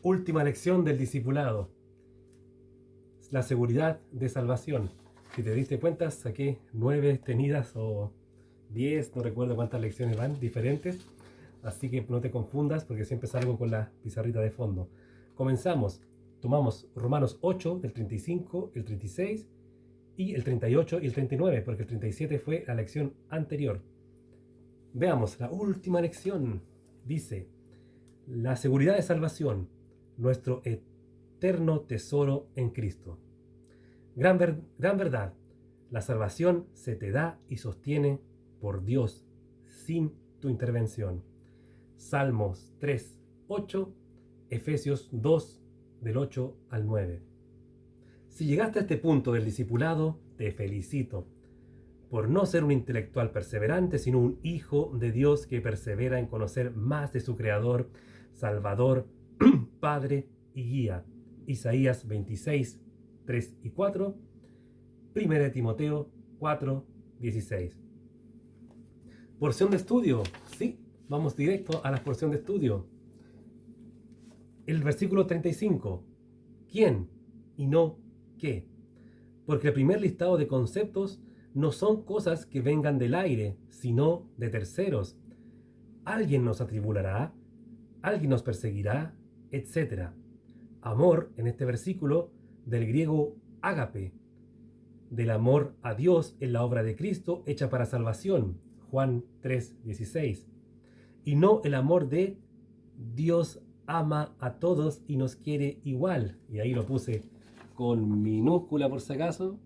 Última lección del discipulado. La seguridad de salvación. Si te diste cuenta, saqué 9 tenidas o 10, no recuerdo cuántas lecciones van, diferentes. Así que no te confundas porque siempre salgo con la pizarrita de fondo. Comenzamos. Tomamos Romanos 8, del 35, el 36 y el 38 y el 39, porque el 37 fue la lección anterior. Veamos, la última lección dice: la seguridad de salvación, nuestro eterno tesoro en Cristo. Gran verdad, la salvación se te da y sostiene por Dios sin tu intervención. Salmos 3, 8, Efesios 2, del 8 al 9. Si llegaste a este punto del discipulado, te felicito por no ser un intelectual perseverante, sino un hijo de Dios que persevera en conocer más de su Creador, Salvador, Padre y Guía. Isaías 26, 3 y 4, 1 Timoteo 4, 16. Porción de estudio. Sí, vamos directo a la porción de estudio. El versículo 35. ¿Quién? Y no qué. Porque el primer listado de conceptos no son cosas que vengan del aire, sino de terceros. Alguien nos atribulará, alguien nos perseguirá, etc. Amor, en este versículo, del griego ágape, del amor a Dios en la obra de Cristo hecha para salvación, Juan 3:16. Y no el amor de Dios ama a todos y nos quiere igual. Y ahí lo puse con minúscula por si acaso,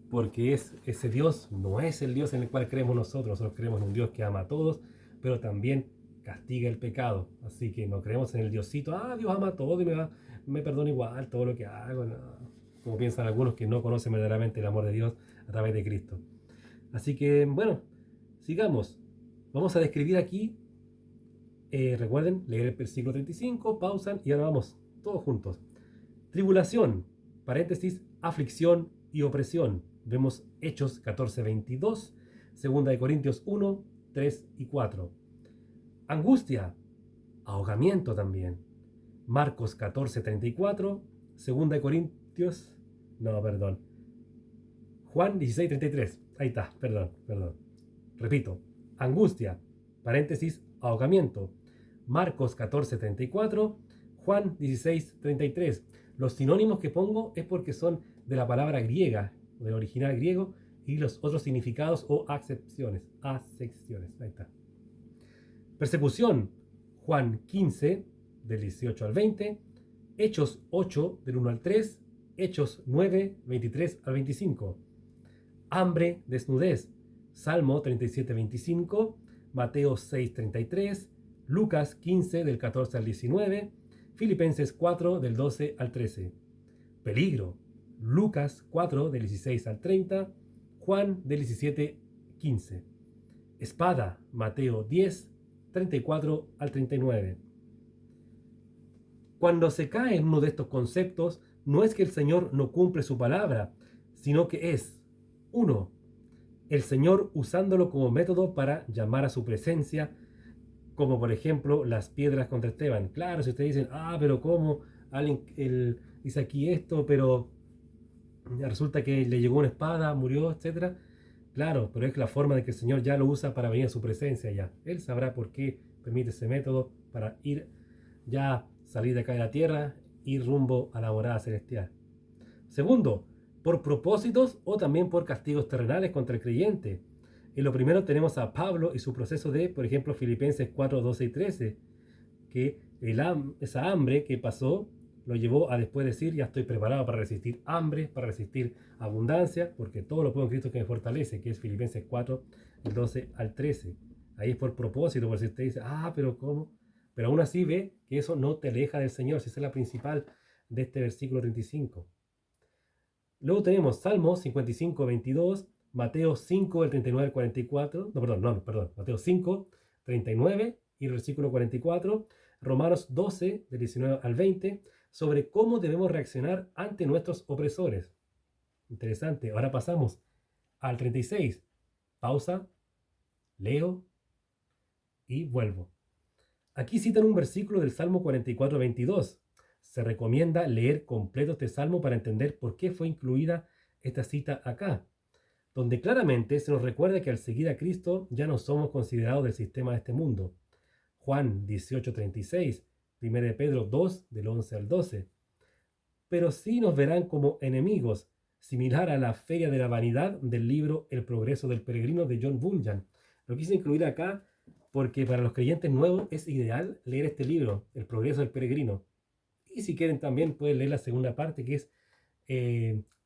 porque ese Dios no es el Dios en el cual creemos nosotros. Nosotros creemos en un Dios que ama a todos, pero también castiga el pecado. Así que no creemos en el Diosito, Dios ama a todos y me perdona igual todo lo que hago. No. Como piensan algunos que no conocen verdaderamente el amor de Dios a través de Cristo. Así que, bueno, sigamos. Vamos a describir aquí, recuerden, leer el versículo 35, pausan y ahora vamos todos juntos. Tribulación, paréntesis, aflicción y opresión. Vemos Hechos 14:22, 2 Corintios 1, 3 y 4. Angustia, ahogamiento también. Marcos 14:34, 2 Corintios, no, perdón. Juan 16:33, ahí está, perdón. Repito, angustia, paréntesis, ahogamiento. Marcos 14:34, Juan 16:33. Los sinónimos que pongo es porque son de la palabra griega, del original griego, y los otros significados o acepciones. Ahí está. Persecución, Juan 15, del 18 al 20, Hechos 8, del 1 al 3, Hechos 9, 23 al 25. Hambre, desnudez, Salmo 37:25, Mateo 6:33, Lucas 15, del 14 al 19, Filipenses 4, del 12 al 13. Peligro, Lucas 4, del 16 al 30, Juan del 17:15. Espada, Mateo 10, 34 al 39. Cuando se cae en uno de estos conceptos, no es que el Señor no cumple su palabra, sino que es, 1. El Señor usándolo como método para llamar a su presencia, como por ejemplo las piedras contra Esteban. Claro, si ustedes dicen, pero ¿cómo? Alguien dice aquí esto, pero resulta que le llegó una espada, murió, etcétera. Claro, pero es la forma de que el Señor ya lo usa para venir a su presencia ya. Él sabrá por qué permite ese método para ir ya salir de acá de la tierra y rumbo a la morada celestial. Segundo, por propósitos o también por castigos terrenales contra el creyente. En lo primero tenemos a Pablo y su proceso de, por ejemplo, Filipenses 4, 12 y 13, que esa hambre que pasó lo llevó a después decir, ya estoy preparado para resistir hambre, para resistir abundancia, porque todo lo puedo en Cristo que me fortalece, que es Filipenses 4, del 12 al 13. Ahí es por propósito, por si usted dice, pero ¿cómo? Pero aún así ve que eso no te aleja del Señor, si esa es la principal de este versículo 35. Luego tenemos Salmos 55, 22, Mateo 5, del 39 al 44, Mateo 5, 39 y el versículo 44, Romanos 12, del 19 al 20, sobre cómo debemos reaccionar ante nuestros opresores. Interesante. Ahora pasamos al 36. Pausa, leo y vuelvo. Aquí citan un versículo del Salmo 44:22. Se recomienda leer completo este salmo para entender por qué fue incluida esta cita acá, donde claramente se nos recuerda que al seguir a Cristo ya no somos considerados del sistema de este mundo. Juan 18:36, 1 de Pedro 2, del 11 al 12. Pero sí nos verán como enemigos, similar a la Feria de la Vanidad del libro El progreso del peregrino de John Bunyan. Lo quise incluir acá porque para los creyentes nuevos es ideal leer este libro, El progreso del peregrino. Y si quieren también pueden leer la segunda parte, que es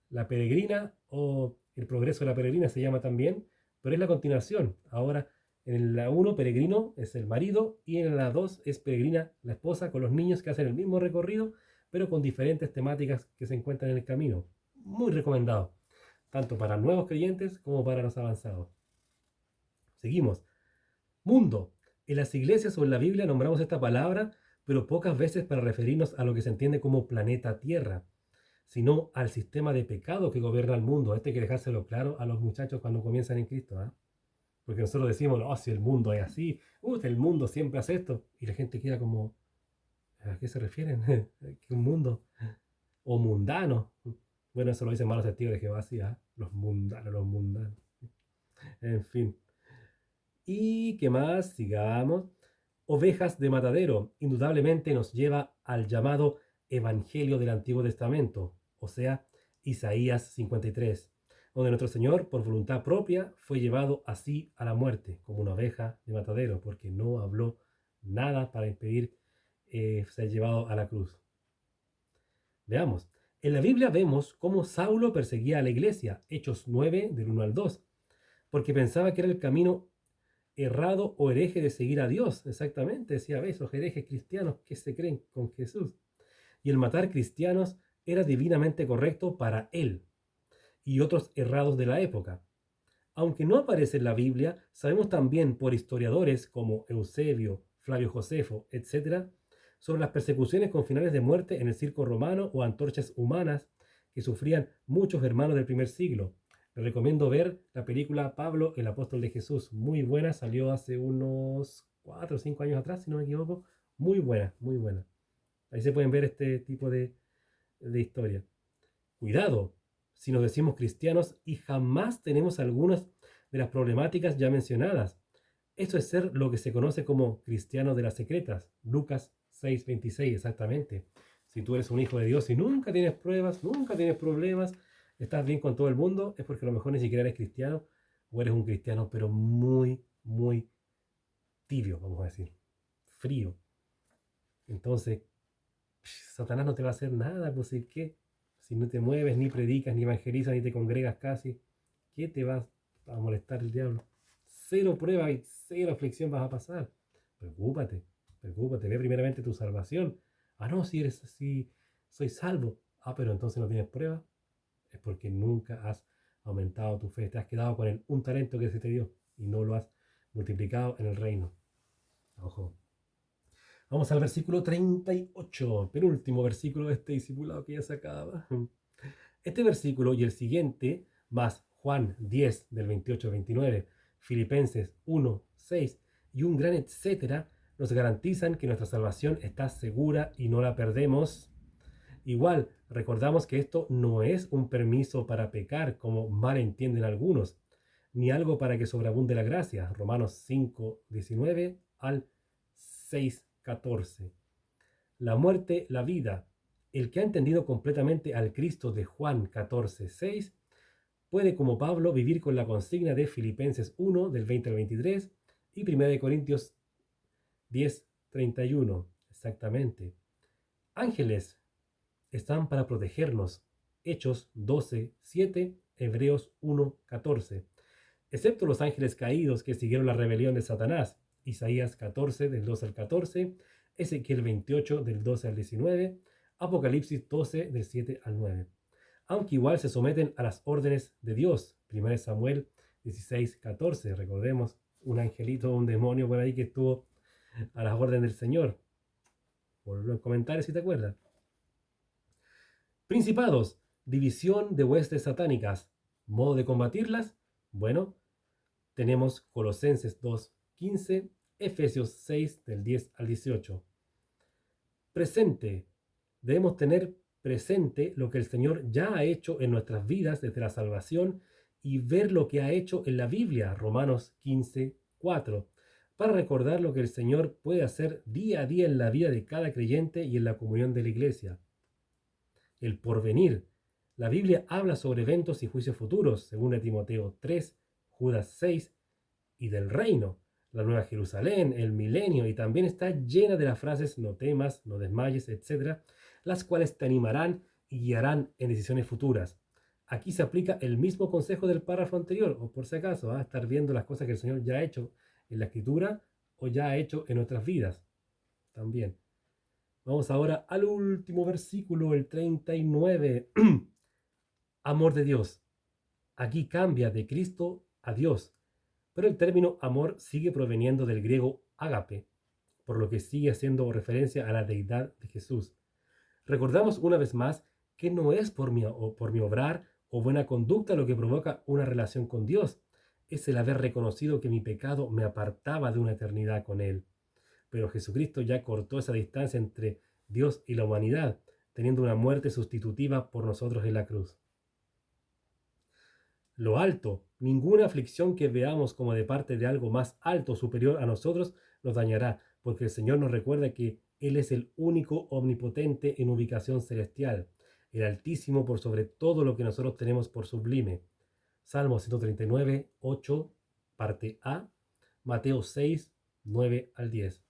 La peregrina, o El progreso de la peregrina se llama también, pero es la continuación. Ahora en la 1 peregrino es el marido y en la 2 es peregrina la esposa con los niños que hacen el mismo recorrido, pero con diferentes temáticas que se encuentran en el camino. Muy recomendado, tanto para nuevos creyentes como para los avanzados. Seguimos. Mundo. En las iglesias o en la Biblia nombramos esta palabra, pero pocas veces para referirnos a lo que se entiende como planeta Tierra, sino al sistema de pecado que gobierna el mundo. Este hay que dejárselo claro a los muchachos cuando comienzan en Cristo, ¿eh? Porque nosotros decimos, no, si el mundo es así, el mundo siempre hace esto, y la gente queda como, ¿a qué se refieren? ¿Qué un mundo? O mundano. Bueno, eso lo dicen malos testigos de Jehová, sí, ¿eh? Los mundanos, los mundanos. En fin. ¿Y qué más? Sigamos. Ovejas de matadero. Indudablemente nos lleva al llamado Evangelio del Antiguo Testamento, o sea, Isaías 53, donde nuestro Señor, por voluntad propia, fue llevado así a la muerte, como una oveja de matadero, porque no habló nada para impedir ser llevado a la cruz. Veamos. En la Biblia vemos cómo Saulo perseguía a la iglesia, Hechos 9, del 1 al 2, porque pensaba que era el camino errado o hereje de seguir a Dios. Exactamente, decía, ves, los herejes cristianos que se creen con Jesús. Y el matar cristianos era divinamente correcto para él y otros errados de la época. Aunque no aparece en la Biblia, sabemos también por historiadores como Eusebio, Flavio Josefo, etc., sobre las persecuciones con finales de muerte en el circo romano o antorchas humanas que sufrían muchos hermanos del primer siglo. Les recomiendo ver la película Pablo, el apóstol de Jesús. Muy buena, salió hace unos 4 o 5 años atrás, si no me equivoco. Muy buena, muy buena. Ahí se pueden ver este tipo de historia. Cuidado, si nos decimos cristianos y jamás tenemos algunas de las problemáticas ya mencionadas. Esto es ser lo que se conoce como cristiano de las secretas. Lucas 6:26, exactamente. Si tú eres un hijo de Dios y nunca tienes pruebas, nunca tienes problemas, estás bien con todo el mundo, es porque a lo mejor ni siquiera eres cristiano o eres un cristiano, pero muy, muy tibio, vamos a decir, frío. Entonces, Satanás no te va a hacer nada, pues ¿y qué? Si no te mueves, ni predicas, ni evangelizas, ni te congregas casi, ¿qué te va a molestar el diablo? Cero prueba y cero aflicción vas a pasar. Preocúpate, preocúpate, ve primeramente tu salvación. Ah, no, si eres así, soy salvo. Ah, pero entonces no tienes prueba. Es porque nunca has aumentado tu fe. Te has quedado con un talento que se te dio y no lo has multiplicado en el reino. Ojo. Vamos al versículo 38, penúltimo versículo de este discipulado que ya se acaba. Este versículo y el siguiente, más Juan 10 del 28 al 29, Filipenses 1, 6 y un gran etcétera, nos garantizan que nuestra salvación está segura y no la perdemos. Igual, recordamos que esto no es un permiso para pecar, como mal entienden algunos, ni algo para que sobreabunde la gracia. Romanos 5, 19 al 6, 14. La muerte, la vida. El que ha entendido completamente al Cristo de Juan 14, 6, puede, como Pablo, vivir con la consigna de Filipenses 1, del 20 al 23, y 1 Corintios 10, 31. Exactamente. Ángeles están para protegernos. Hechos 12, 7, Hebreos 1, 14. Excepto los ángeles caídos que siguieron la rebelión de Satanás. Isaías 14, del 2 al 14, Ezequiel 28, del 12 al 19, Apocalipsis 12, del 7 al 9. Aunque igual se someten a las órdenes de Dios. 1 Samuel 16, 14. Recordemos, un angelito, un demonio por ahí que estuvo a las órdenes del Señor. Ponlo en comentarios si te acuerdas. Principados, división de huestes satánicas. ¿Modo de combatirlas? Bueno, tenemos Colosenses 2:15, Efesios 6 del 10 al 18. Presente. Debemos tener presente lo que el Señor ya ha hecho en nuestras vidas desde la salvación y ver lo que ha hecho en la Biblia, Romanos 15, 4, para recordar lo que el Señor puede hacer día a día en la vida de cada creyente y en la comunión de la iglesia. El porvenir. La Biblia habla sobre eventos y juicios futuros, según Timoteo 3, Judas 6, y del reino, la nueva Jerusalén, el milenio, y también está llena de las frases no temas, no desmayes, etc., las cuales te animarán y guiarán en decisiones futuras. Aquí se aplica el mismo consejo del párrafo anterior, o por si acaso, estar viendo las cosas que el Señor ya ha hecho en la Escritura o ya ha hecho en nuestras vidas también. Vamos ahora al último versículo, el 39. Amor de Dios. Aquí cambia de Cristo a Dios, pero el término amor sigue proveniendo del griego ágape, por lo que sigue haciendo referencia a la deidad de Jesús. Recordamos una vez más que no es por mi obrar o buena conducta lo que provoca una relación con Dios, es el haber reconocido que mi pecado me apartaba de una eternidad con Él. Pero Jesucristo ya cortó esa distancia entre Dios y la humanidad, teniendo una muerte sustitutiva por nosotros en la cruz. Lo alto, ninguna aflicción que veamos como de parte de algo más alto o superior a nosotros nos dañará, porque el Señor nos recuerda que Él es el único omnipotente en ubicación celestial, el Altísimo por sobre todo lo que nosotros tenemos por sublime. Salmo 139, 8, parte A, Mateo 6, 9 al 10.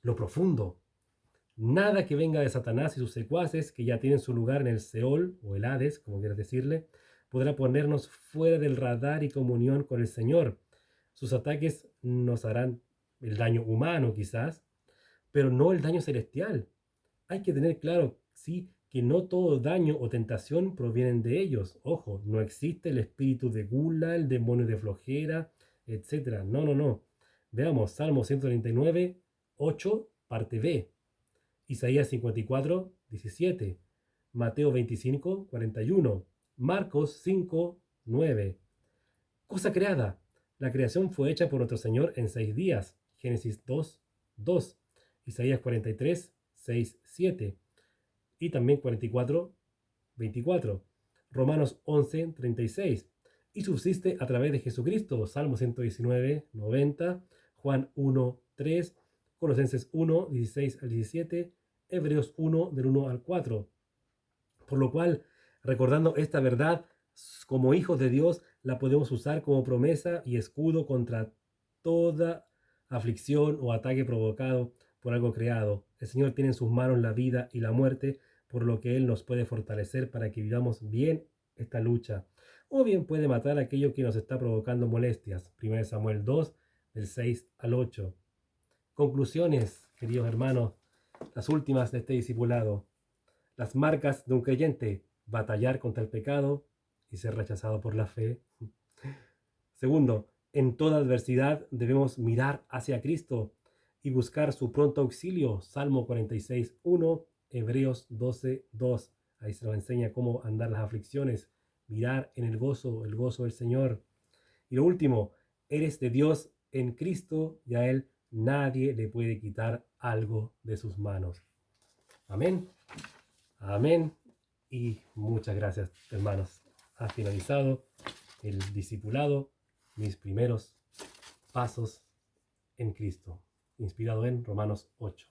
Lo profundo. Nada que venga de Satanás y sus secuaces, que ya tienen su lugar en el Seol o el Hades, como quieras decirle, podrá ponernos fuera del radar y comunión con el Señor. Sus ataques nos harán el daño humano quizás, pero no el daño celestial. Hay que tener claro, sí, que no todo daño o tentación provienen de ellos. Ojo, no existe el espíritu de gula, el demonio de flojera, etc. No, no, no. Veamos, Salmo 139, 8, parte B. Isaías 54, 17. Mateo 25, 41. Marcos 5, 9. Cosa creada. La creación fue hecha por nuestro Señor en 6 días. Génesis 2, 2. Isaías 43, 6, 7. Y también 44, 24. Romanos 11, 36. Y subsiste a través de Jesucristo. Salmo 119, 90. Juan 1, 3. Colosenses 1, 16 al 17. Hebreos 1, del 1 al 4. Por lo cual, recordando esta verdad, como hijos de Dios, la podemos usar como promesa y escudo contra toda aflicción o ataque provocado por algo creado. El Señor tiene en sus manos la vida y la muerte, por lo que Él nos puede fortalecer para que vivamos bien esta lucha. O bien puede matar aquello que nos está provocando molestias. 1 Samuel 2, del 6 al 8. Conclusiones, queridos hermanos, las últimas de este discipulado. Las marcas de un creyente: batallar contra el pecado y ser rechazado por la fe. Segundo, en toda adversidad debemos mirar hacia Cristo y buscar su pronto auxilio. Salmo 46, 1, Hebreos 12, 2. Ahí se nos enseña cómo andar las aflicciones, mirar en el gozo del Señor. Y lo último, eres de Dios en Cristo y a Él nadie le puede quitar algo de sus manos. Amén. Amén. Y muchas gracias, hermanos. Ha finalizado el discipulado, mis primeros pasos en Cristo, inspirado en Romanos 8.